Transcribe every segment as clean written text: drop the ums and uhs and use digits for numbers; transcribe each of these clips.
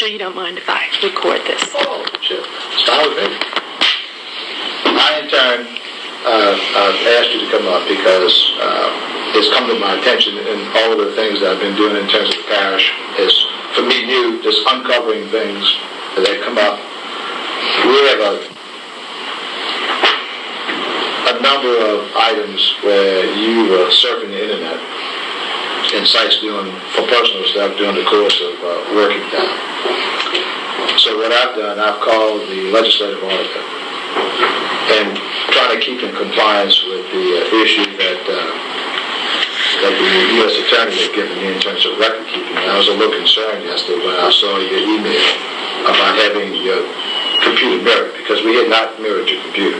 sure you don't mind if I record this? Oh, sure. It's fine with me. I, in turn, asked you to come up because it's come to my attention in all of the things that I've been doing in terms of the parish is, for me, new, just uncovering things that come up. We have a number of items where you were surfing the internet in sites for personal stuff during the course of working time. So what I've done, I've called the legislative auditor and try to keep in compliance with the issue that the U.S. Attorney had given me in terms of record keeping. I was a little concerned yesterday when I saw your email about having your computer mirrored, because we had not mirrored your computer.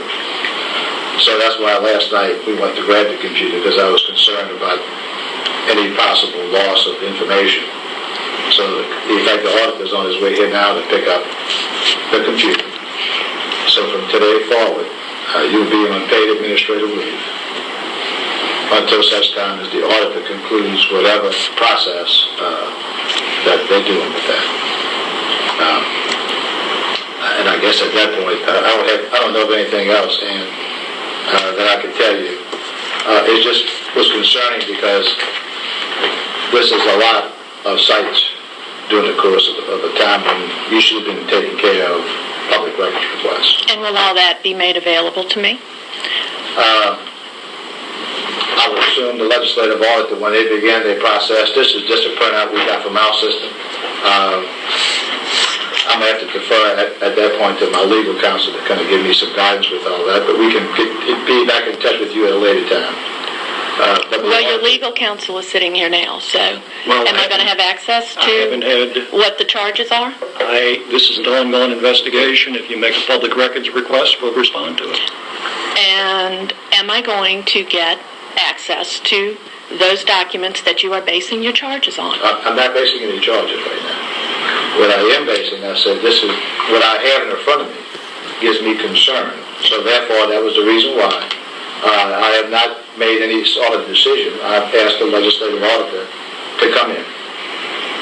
So that's why last night we went to grab the computer, because I was concerned about any possible loss of information. So in fact, the auditor's on his way here now to pick up the computer. So from today forward, you'll be on paid administrative leave until such time as the auditor concludes whatever process that they're doing with that. And I guess at that point, I don't know of anything else, and that I can tell you. It just was concerning because this is a lot of sites during the course of the time when you should have been taking care of public records requests. And will all that be made available to me? I would assume the legislative auditor, when they began their process, this is just a printout we got from our system. I'm going to have to defer at that point to my legal counsel to kind of give me some guidance with all that, but we can be back in touch with you at a later time. Well, your legal counsel is sitting here now, so am I going to have access to what the charges are? This is an ongoing investigation. If you make a public records request, we'll respond to it. And am I going to get access to those documents that you are basing your charges on? I'm not basing any charges right now. What I am basing, I said, this is what I have in front of me gives me concern. So therefore, that was the reason why I have not made any sort of decision. I've asked the legislative auditor to come in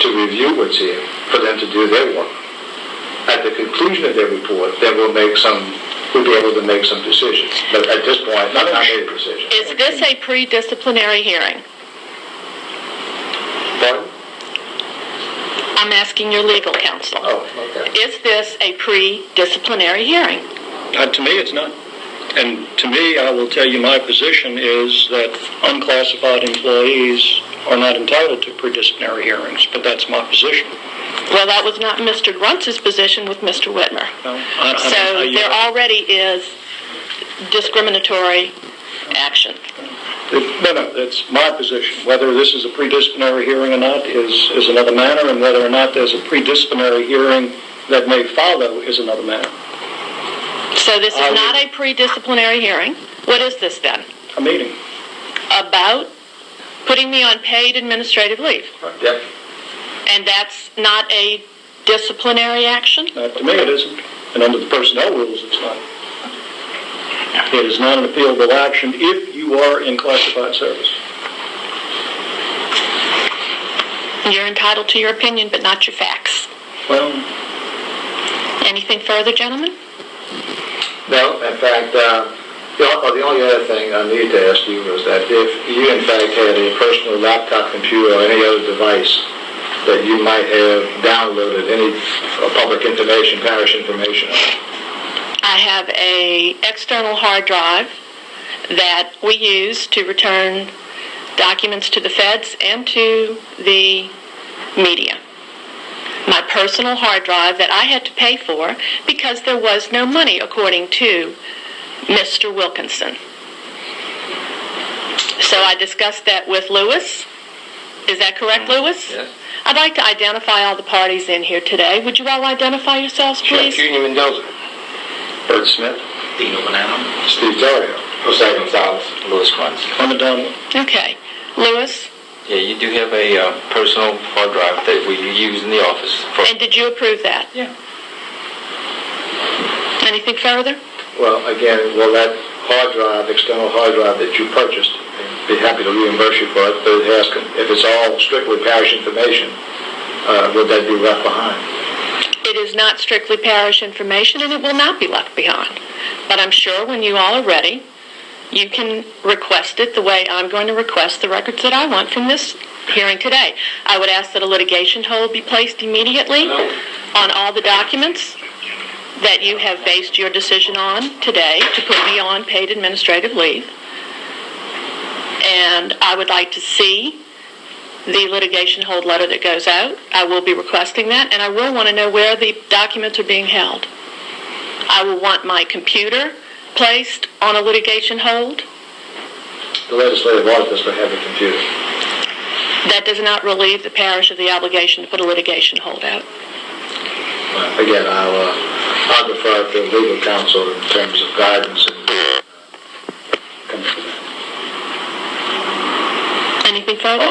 to review what's here for them to do their work. At the conclusion of their report, then we'll be able to make some decisions. But at this point, I've not made a decision. Is this a pre-disciplinary hearing? Pardon? I'm asking your legal counsel. Oh, okay. Is this a pre-disciplinary hearing? To me, it's not. And to me, I will tell you my position is that unclassified employees are not entitled to pre-disciplinary hearings, but that's my position. Well, that was not Mr. Gruntz's position with Mr. Whitmer. So there already is discriminatory action. No, that's my position. Whether this is a pre-disciplinary hearing or not is another matter, and whether or not there's a pre-disciplinary hearing that may follow is another matter. So this is not a pre-disciplinary hearing. What is this then? A meeting. About putting me on paid administrative leave. Yep. And that's not a disciplinary action? To me, it isn't. And under the personnel rules, it's not. It is not an appealable action if you are in classified service. You're entitled to your opinion, but not your facts. Well, anything further, gentlemen? No, in fact, the only other thing I need to ask you was that if you, in fact, had a personal laptop computer or any other device that you might have downloaded any public information, parish information on. I have an external hard drive that we use to return documents to the feds and to the media. My personal hard drive that I had to pay for because there was no money, according to Mr. Wilkinson. So I discussed that with Lewis. Is that correct, Lewis? Yes. I'd like to identify all the parties in here today. Would you all identify yourselves, please? Junior Mendoza. Bert Smith. Dino Bonanno. Steve TheRiot. Jose Gonzalez. Louis Quantz. I'm a Donald. Okay. Lewis? Yeah, you do have a personal hard drive that we use in the office. And did you approve that? Yeah. Anything further? Well, again, will that hard drive, external hard drive that you purchased, be happy to reimburse you for it, but it has, if it's all strictly parish information, would that be left behind? It is not strictly parish information, and it will not be left behind. But I'm sure when you all are ready, you can request it the way I'm going to request the records that I want from this hearing today. I would ask that a litigation hold be placed immediately on all the documents that you have based your decision on today to put me on paid administrative leave. And I would like to see the litigation hold letter that goes out. I will be requesting that, and I will want to know where the documents are being held. I will want my computer placed on a litigation hold. The legislative office will have a computer. That does not relieve the parish of the obligation to put a litigation hold out. Again, I'll defer to legal counsel in terms of guidance and come to that. Anything further?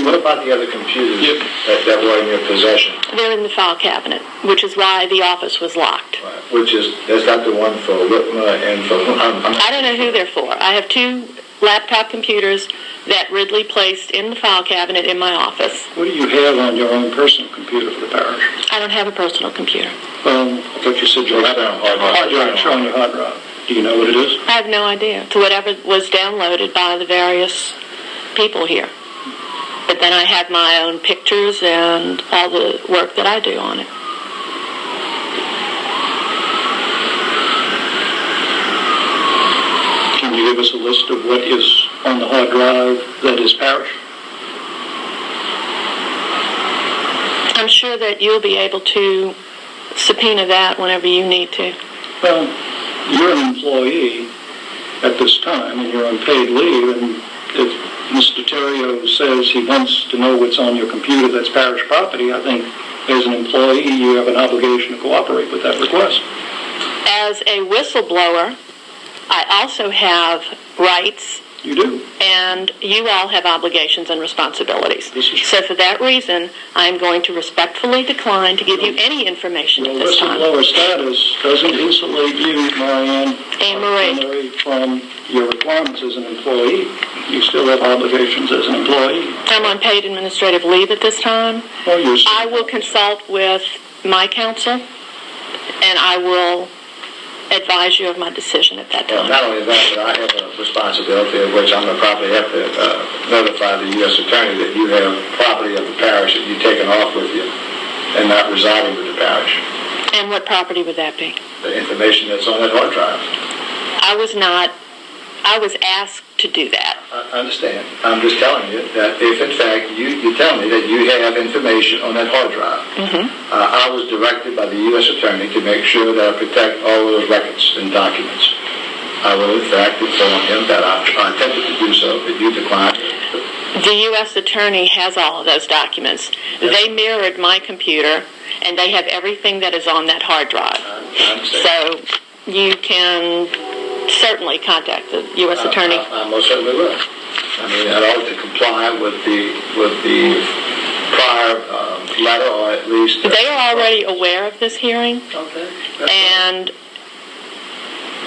What about the other computers that were in your possession? They're in the file cabinet, which is why the office was locked. Right. Is that the one for Whitmer and for... I don't know who they're for. I have 2 laptop computers that Ridley placed in the file cabinet in my office. What do you have on your own personal computer for the parish? I don't have a personal computer. I thought you said you had a hard drive on your hard drive. Do you know what it is? I have no idea. It's whatever was downloaded by the various people here. But then I have my own pictures and all the work that I do on it. Can you give us a list of what is on the hard drive that is parish? I'm sure that you'll be able to subpoena that whenever you need to. Well, you're an employee at this time, and you're on paid leave, and if Mr. TheRiot says he wants to know what's on your computer that's parish property, I think as an employee you have an obligation to cooperate with that request. As a whistleblower, I also have rights. You do. And you all have obligations and responsibilities. This is so for that reason, I'm going to respectfully decline to give you any information at this time. Whistleblower status doesn't insulate you, Marianne, Marie, from your requirements as an employee. You still have obligations as an employee. I'm on paid administrative leave at this time. Well, I will consult with my counsel, and I will advise you of my decision at that time. Well, not only that, but I have a responsibility of which I'm going to probably have to notify the U.S. Attorney that you have property of the parish that you've taken off with you and not residing with the parish. And what property would that be? The information that's on that hard drive. I was asked to do that. I understand. I'm just telling you that if, in fact, you tell me that you have information on that hard drive, I was directed by the U.S. Attorney to make sure that I protect all of those records and documents. I will, in fact, inform him that I attempted to do so, but you declined. The U.S. Attorney has all of those documents. Yes. They mirrored my computer, and they have everything that is on that hard drive. I understand. So you can certainly contact the U.S. Attorney. I most certainly will. I mean, in order to comply with the prior letter, or at least... They are already aware of this hearing. Okay. And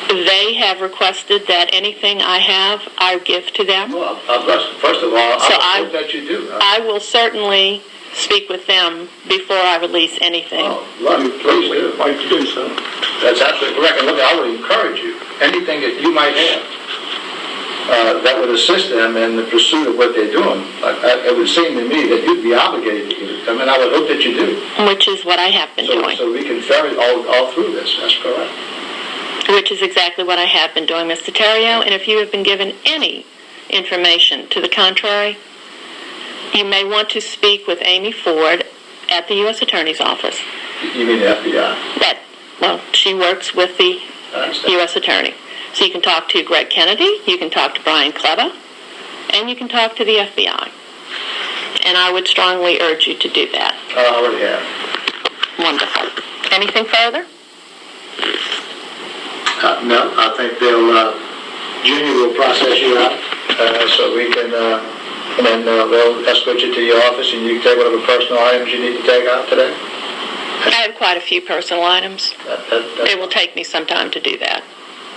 they have requested that anything I have, I give to them. Well, first of all, I hope that you do. I will certainly speak with them before I release anything. Oh, please do. Why don't you do so? That's absolutely correct. And look, I would encourage you, anything that you might have that would assist them in the pursuit of what they're doing, it would seem to me that you'd be obligated to do. I mean, I would hope that you do. Which is what I have been doing. So we can ferret all through this. That's correct. Which is exactly what I have been doing, Mr. TheRiot. And if you have been given any information to the contrary, you may want to speak with Amy Ford at the U.S. Attorney's Office. You mean the FBI? Well, she works with the U.S. Attorney. So you can talk to Greg Kennedy, you can talk to Brian Kleba, and you can talk to the FBI. And I would strongly urge you to do that. I already have. Wonderful. Anything further? No, I think Junior will process you out so we can, and then they'll escort you to your office and you can take whatever personal items you need to take out today. I have quite a few personal items. It will take me some time to do that.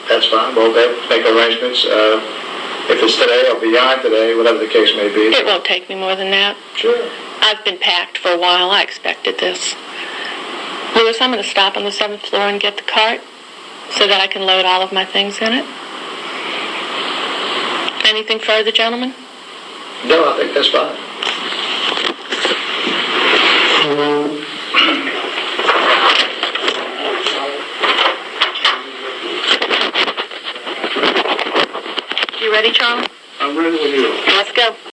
That's fine. Well, they'll make arrangements. If it's today or beyond today, whatever the case may be. It won't take me more than that. Sure. I've been packed for a while. I expected this. Louis, I'm going to stop on the 7th floor and get the cart so that I can load all of my things in it. Anything further, gentlemen? No, I think that's fine. You ready, Charlie? I'm ready with you. Let's go.